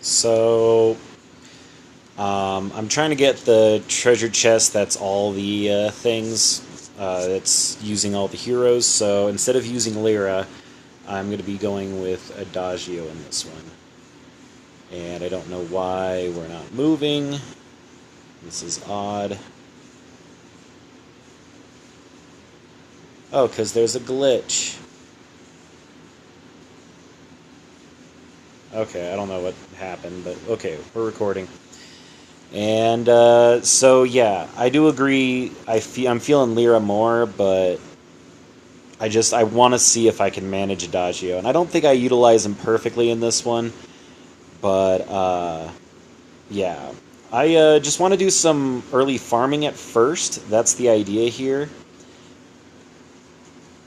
So, I'm trying to get the treasure chest that's all the things. That's using all the heroes. So instead of using Lyra, I'm going to be going with Adagio in this one. And I don't know why we're not moving. This is odd. Oh, because there's a glitch. Okay, I don't know what happened, but okay, we're recording. And so yeah, I do agree. I'm feeling Lyra more, but I want to see if I can manage Adagio, and I don't think I utilize him perfectly in this one. But yeah, I just want to do some early farming at first. That's the idea here.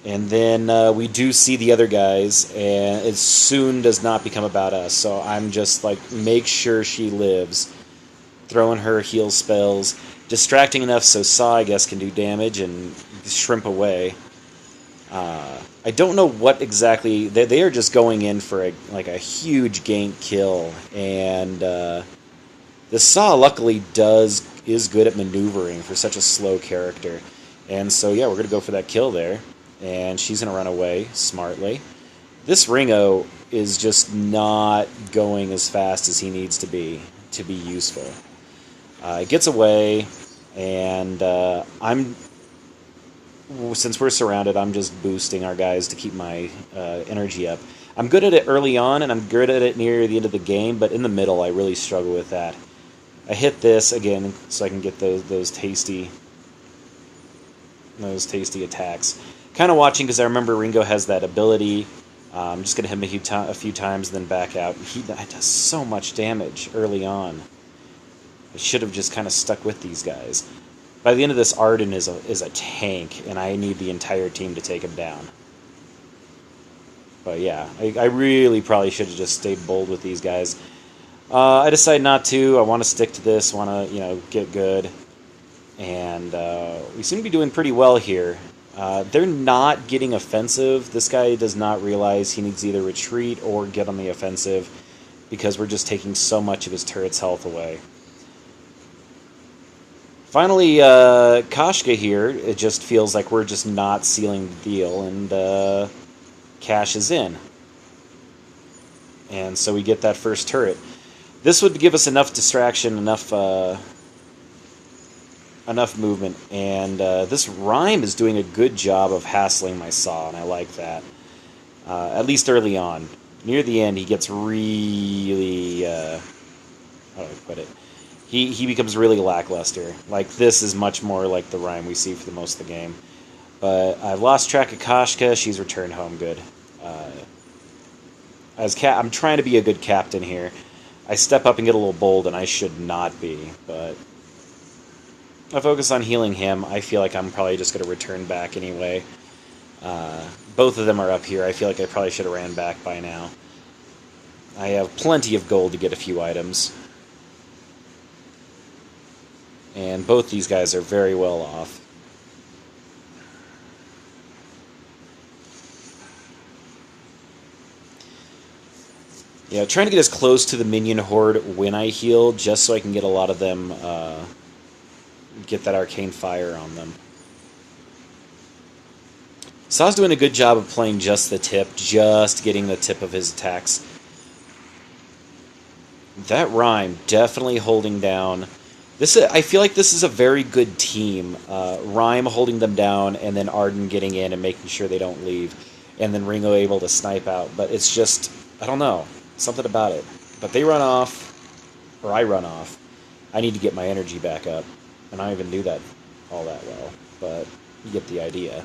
And then we do see the other guys, and it soon does not become about us. So I'm just like, make sure she lives, throwing her heal spells, distracting enough so Saw, I guess, can do damage and shrimp away. I don't know what exactly they are just going in for a huge gank kill, and the Saw luckily is good at maneuvering for such a slow character, and so yeah, we're gonna go for that kill there, and she's gonna run away smartly. This Ringo is just not going as fast as he needs to be useful. It gets away, and since we're surrounded, I'm just boosting our guys to keep my energy up. I'm good at it early on, and I'm good at it near the end of the game, but in the middle, I really struggle with that. I hit this again so I can get those tasty attacks. Kind of watching because I remember Ringo has that ability. I'm just gonna hit him a few times, and then back out. He does so much damage early on. I should have just kind of stuck with these guys. By the end of this, Arden is a tank, and I need the entire team to take him down. But yeah, I really probably should have just stayed bold with these guys. I decided not to. I want to stick to this. Want to get good, and we seem to be doing pretty well here. They're not getting offensive. This guy does not realize he needs to either retreat or get on the offensive because we're just taking so much of his turret's health away. Finally, Kashka here, it just feels like we're just not sealing the deal, and Cash is in. And so we get that first turret. This would give us enough distraction, enough movement, and this Rhyme is doing a good job of hassling my Saw, and I like that. At least early on. Near the end, he gets really... how do I put it? He becomes really lackluster. Like, this is much more like the Rhyme we see for the most of the game. But I've lost track of Kashka. She's returned home good. I'm trying to be a good captain here. I step up and get a little bold, and I should not be. But if I focus on healing him, I feel like I'm probably just going to return back anyway. Both of them are up here. I feel like I probably should have ran back by now. I have plenty of gold to get a few items. And both these guys are very well off. Yeah, trying to get as close to the minion horde when I heal, just so I can get a lot of them, get that arcane fire on them. Saw's doing a good job of playing just the tip, just getting the tip of his attacks. That Rhyme definitely holding down. I feel like this is a very good team. Rhyme holding them down, and then Arden getting in and making sure they don't leave, and then Ringo able to snipe out. But it's just, I don't know, something about it. But they run off, or I run off. I need to get my energy back up, and I don't even do that all that well. But you get the idea.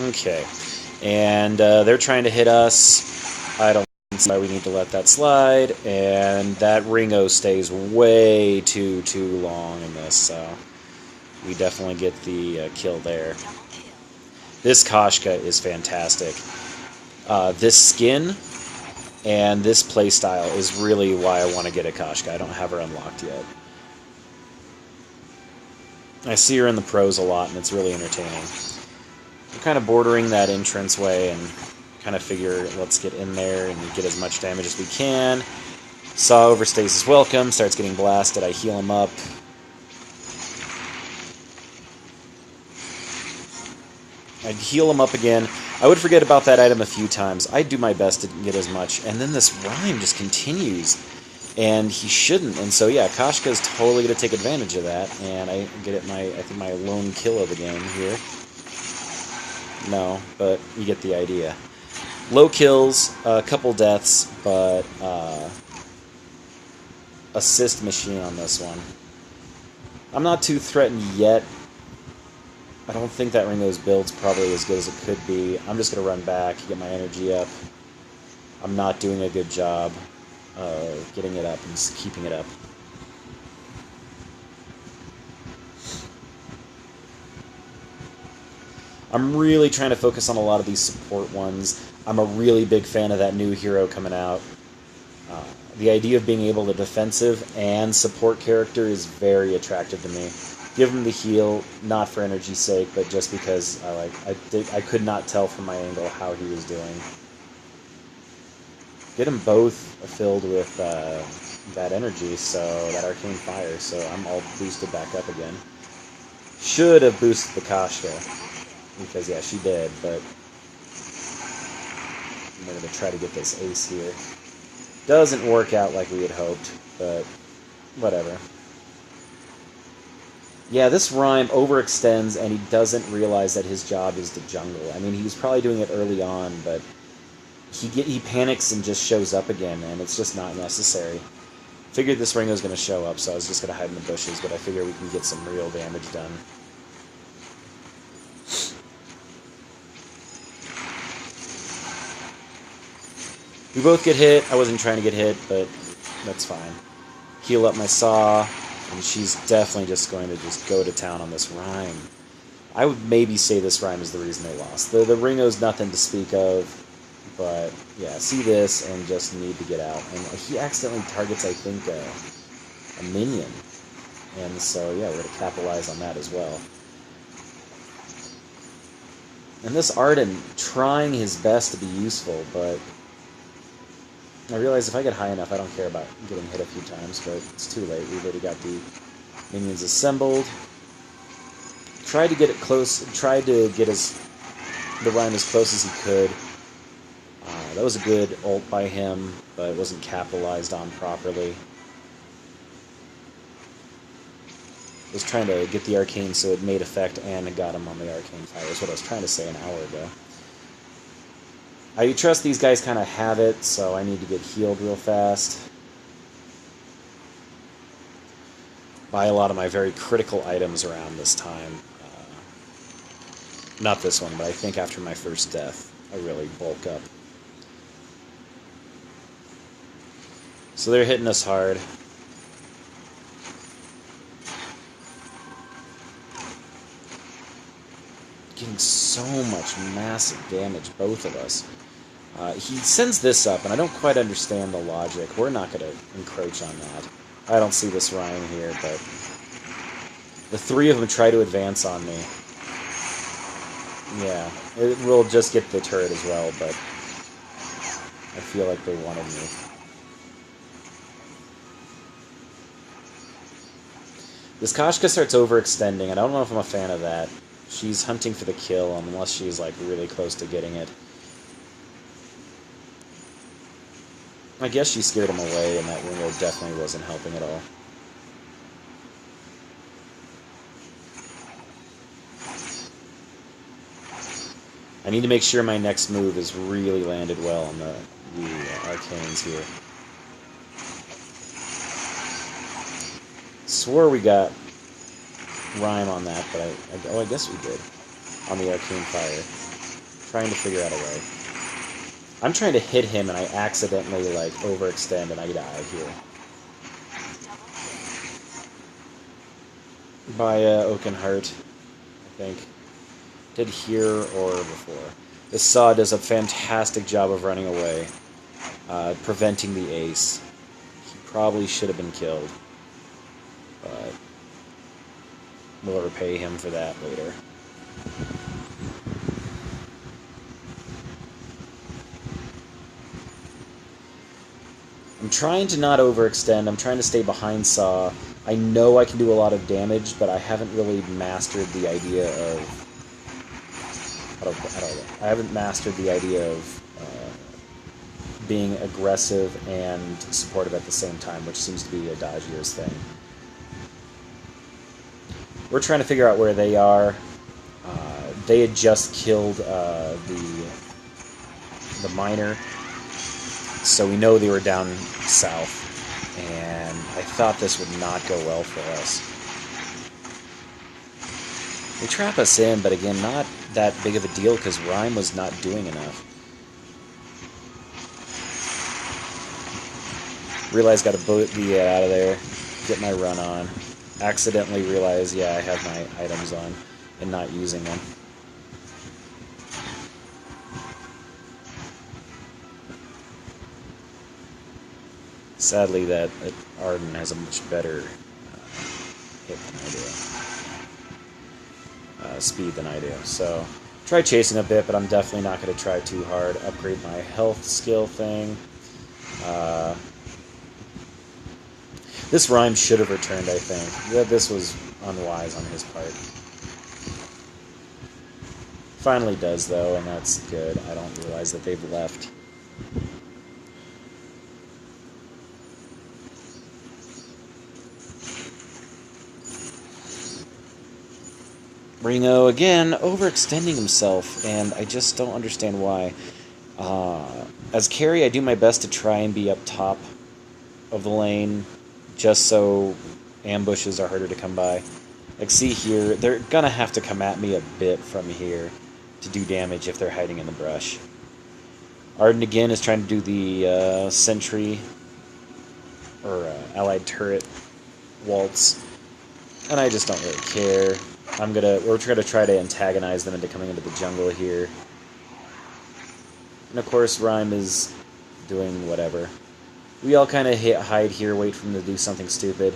Okay, and they're trying to hit us. I don't see why we need to let that slide, and that Ringo stays way too long in this, so we definitely get the kill there. This Kashka is fantastic. This skin and this playstyle is really why I want to get a Kashka. I don't have her unlocked yet. I see her in the pros a lot, and it's really entertaining. We're kind of bordering that entranceway and kind of figure, let's get in there and get as much damage as we can. Saw overstays his welcome, starts getting blasted, I heal him up. I'd heal him up again. I would forget about that item a few times. I'd do my best to get as much, and then this rhyme just continues. And he shouldn't, and so yeah, Koshka's totally going to take advantage of that, and I get it I think my lone kill of the game here. No, but you get the idea. Low kills, a couple deaths, but assist machine on this one. I'm not too threatened yet. I don't think that Ringo's build's probably as good as it could be. I'm just going to run back, get my energy up. I'm not doing a good job getting it up and keeping it up. I'm really trying to focus on a lot of these support ones. I'm a really big fan of that new hero coming out. The idea of being able to defensive and support character is very attractive to me. Give him the heal, not for energy's sake, but just because I could not tell from my angle how he was doing. Get them both filled with that energy, so that arcane fire, so I'm all boosted back up again. Should have boosted the Koshka, because yeah, she did, but we're going to try to get this ace here. Doesn't work out like we had hoped, but whatever. Yeah, this rhyme overextends, and he doesn't realize that his job is to jungle. I mean, he was probably doing it early on, but he panics and just shows up again, and it's just not necessary. Figured this Ringo's going to show up, so I was just going to hide in the bushes, but I figure we can get some real damage done. We both get hit. I wasn't trying to get hit, but that's fine. Heal up my Saw, and she's definitely just going to just go to town on this rhyme. I would maybe say this rhyme is the reason they lost. The Ringo's nothing to speak of, but yeah, see this and just need to get out. And he accidentally targets, I think, a minion. And so, yeah, we're going to capitalize on that as well. And this Arden trying his best to be useful, but I realize if I get high enough, I don't care about getting hit a few times, but it's too late. We've already got the minions assembled. Tried to get it close, tried to get the rhyme as close as he could. That was a good ult by him, but it wasn't capitalized on properly. Was trying to get the arcane so it made effect and it got him on the arcane fire. That's what I was trying to say an hour ago. I trust these guys kind of have it, so I need to get healed real fast. Buy a lot of my very critical items around this time. Not this one, but I think after my first death, I really bulk up. So they're hitting us hard. Getting so much massive damage, both of us. He sends this up, and I don't quite understand the logic. We're not going to encroach on that. I don't see this rhyme here, but the three of them try to advance on me. Yeah, it will just get the turret as well, but I feel like they wanted me. This Koshka starts overextending, and I don't know if I'm a fan of that. She's hunting for the kill, unless she's like really close to getting it. I guess she scared him away, and that Ringo definitely wasn't helping at all. I need to make sure my next move is really landed well on the arcanes here. Swore we got rhyme on that, but I guess we did on the arcane fire. Trying to figure out a way. I'm trying to hit him and I accidentally like overextend and I die here. By Oakenheart, I think. Did here or before. This Saw does a fantastic job of running away, preventing the ace. He probably should have been killed. But We'll repay him for that later. I'm trying to not overextend. I'm trying to stay behind Saw. I know I can do a lot of damage, but I haven't really mastered the idea of... I haven't mastered the idea of being aggressive and supportive at the same time, which seems to be Adagio's thing. We're trying to figure out where they are. They had just killed the miner, so we know they were down south, and I thought this would not go well for us. They trap us in, but again, not that big of a deal because Rhyme was not doing enough. Realize got to boot the out of there, get my run on. Accidentally realize, yeah, I have my items on and not using them. Sadly, that Arden has a much better hit than I do. Speed than I do. So, try chasing a bit, but I'm definitely not going to try too hard. Upgrade my health skill thing. This Rhyme should have returned, I think. This was unwise on his part. Finally does, though, and that's good. I don't realize that they've left. Ringo, again, overextending himself, and I just don't understand why. As carry, I do my best to try and be up top of the lane, just so ambushes are harder to come by. Like, see here, they're gonna have to come at me a bit from here to do damage if they're hiding in the brush. Arden, again, is trying to do the sentry, or allied turret waltz, and I just don't really care. We're gonna try to antagonize them into coming into the jungle here. And of course, Rhyme is doing whatever. We all kind of hide here, wait for him to do something stupid.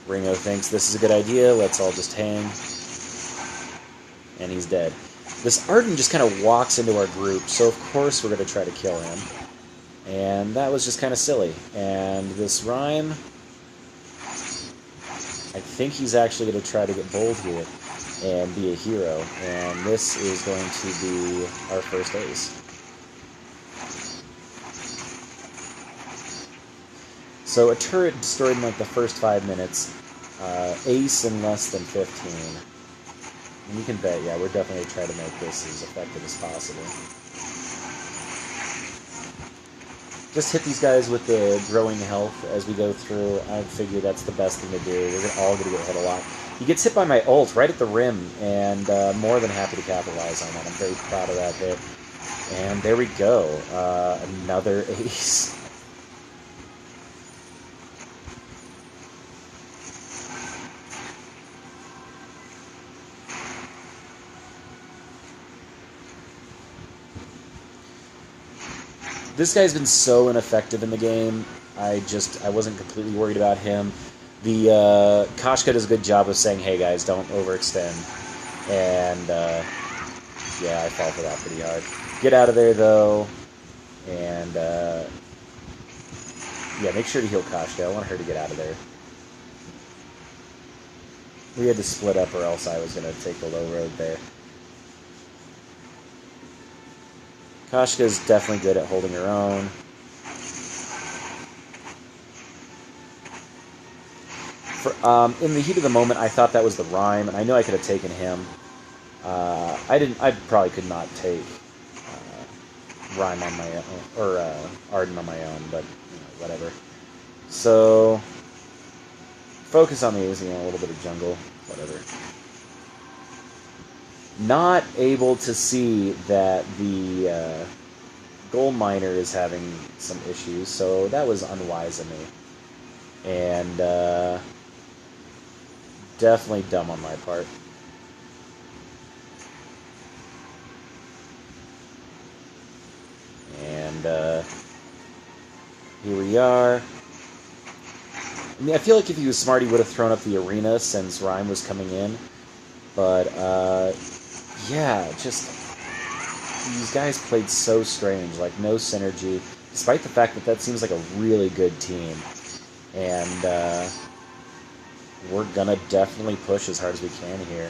Ringo thinks this is a good idea, let's all just hang. And he's dead. This Arden just kind of walks into our group, so of course we're going to try to kill him. And that was just kind of silly. And this Rhyme, I think he's actually going to try to get bold here and be a hero. And this is going to be our first ace. So a turret destroyed in like the first 5 minutes. Ace in less than 15. And you can bet, yeah, we're definitely going to try to make this as effective as possible. Just hit these guys with the growing health as we go through. I figure that's the best thing to do. We're all going to get hit a lot. He gets hit by my ult right at the rim, and more than happy to capitalize on that. I'm very proud of that hit. And there we go. Another ace. This guy's been so ineffective in the game. I wasn't completely worried about him. The Koshka does a good job of saying, hey guys, don't overextend. And yeah, I fall for that pretty hard. Get out of there though. And yeah, make sure to heal Koshka. I want her to get out of there. We had to split up or else I was going to take the low road there. Koshka's definitely good at holding her own. In the heat of the moment, I thought that was the Rhyme, and I know I could have taken him. I probably could not take Rhyme on my own, or Arden on my own, but you know, whatever. So focus on these, a little bit of jungle, whatever. Not able to see that the gold miner is having some issues, so that was unwise of me. And definitely dumb on my part. And here we are. I mean, I feel like if he was smart, he would have thrown up the arena since Rhyme was coming in. But, yeah, just... These guys played so strange, like, no synergy, despite the fact that that seems like a really good team. And, we're gonna definitely push as hard as we can here.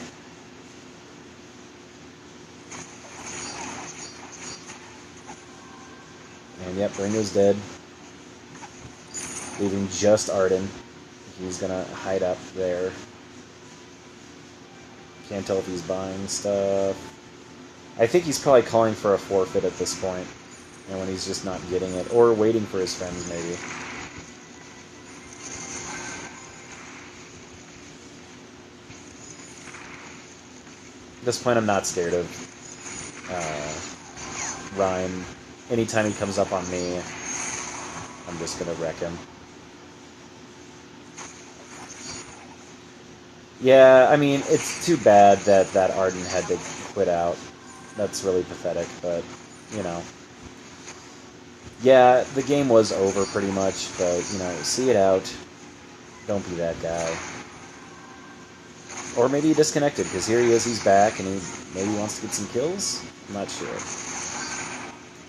And, yep, Ringo's dead. Leaving just Arden. He's gonna hide up there. Can't tell if he's buying stuff. I think he's probably calling for a forfeit at this point. And when he's just not getting it. Or waiting for his friends, maybe. At this point, I'm not scared of Rhyme. Anytime he comes up on me, I'm just gonna wreck him. Yeah, I mean, it's too bad that Arden had to quit out. That's really pathetic, but, you know. Yeah, the game was over pretty much, but, you know, see it out. Don't be that guy. Or maybe he disconnected, because here he is, he's back, and he maybe wants to get some kills? I'm not sure.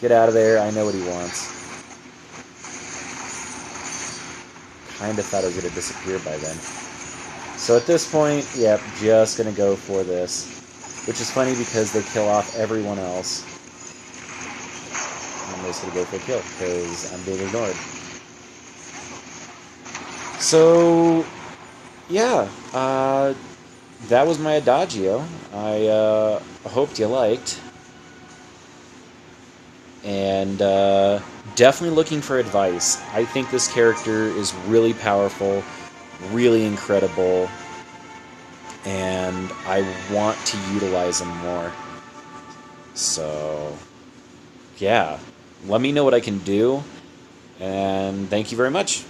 Get out of there, I know what he wants. Kinda thought I was gonna disappear by then. So at this point, yep, just gonna go for this. Which is funny because they kill off everyone else. I'm just gonna go for a kill, because I'm being ignored. So, yeah, that was my Adagio. I hoped you liked. And definitely looking for advice. I think this character is really powerful, really incredible, and I want to utilize him more. So, yeah, let me know what I can do, and thank you very much.